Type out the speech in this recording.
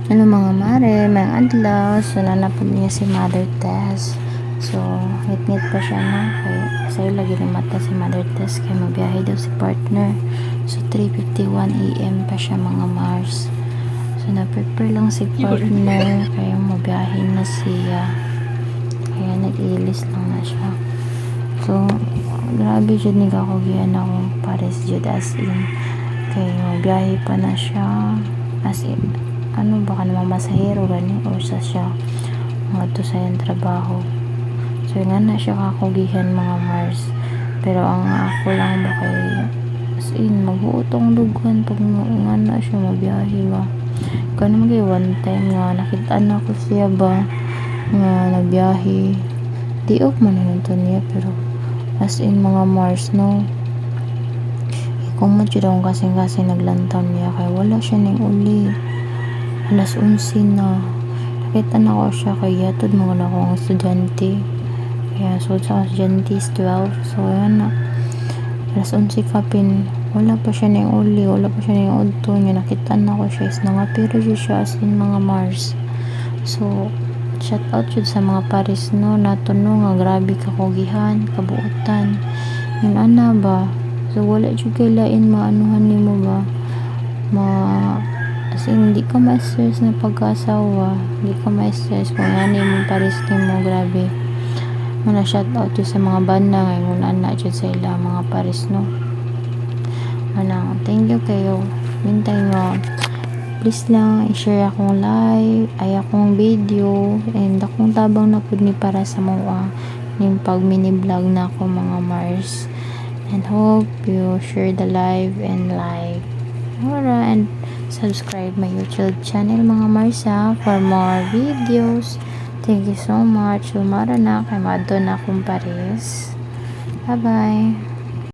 Hello mga mare, mga adlaw. So nanapod niya si Mother Tess. So ngit-ngit pa siya na kay sa'yo lagi ni mata si Mother Tess kay mabiyahe daw si partner. So 3:51 AM pa siya mga Mars. So na-prepare lang si partner kaya mabiyahe na siya. Kaya nag-ilis lang na siya. So grabe jud ni kakugihan akong pares jud as in kay mabiyahe pa na siya as in ano baka naman masahero gani o sa siya mga to sa yung trabaho. So nga na siya kakugihan mga Mars, pero ang ako lang ba kay as in mag-uutong dugan pag nga na siya mabiyahe ba kaya naman kayo one time nga nakitaan ako siya ba nga nabiyahe diok man nito niya, pero as in mga Mars no kung matyo daw kasing naglantaw niya kaya wala siya ning uli. Alas 11 na. Nakita na ko siya kaya yatod mga na akong estudyante. Kaya so sa estudyante is 12. So yan na. Alas 11 kapin. Wala pa siya na yung uli. Wala pa siya na yung udto niya. Nakita na ko siya. Is nangapiro siya as in mga Mars. So shout out yun sa mga Paris no. Nato no nga grabe kakugihan. Kabuutan. Yung ana ba. So wala siya kailain maanuhan ni mo ba. Kasi hindi ka ma-stress na pag-asawa, hindi ka ma-stress kung ano yung pares ni mo, grabe. Muna shoutout yun sa mga banda ngayon, anak dyan sa ila, mga pares no. Thank you kayo. Mintay nyo. Please lang, i-share akong live, ay akong video, and akong tabang na po ni para sa mga yung pag mini vlog na ako mga Mars. And hope you share the live and like. Alright, and subscribe my YouTube channel mga Marsa for more videos. Thank you so much. Lumara na kay Madonna akong Paris. Bye bye.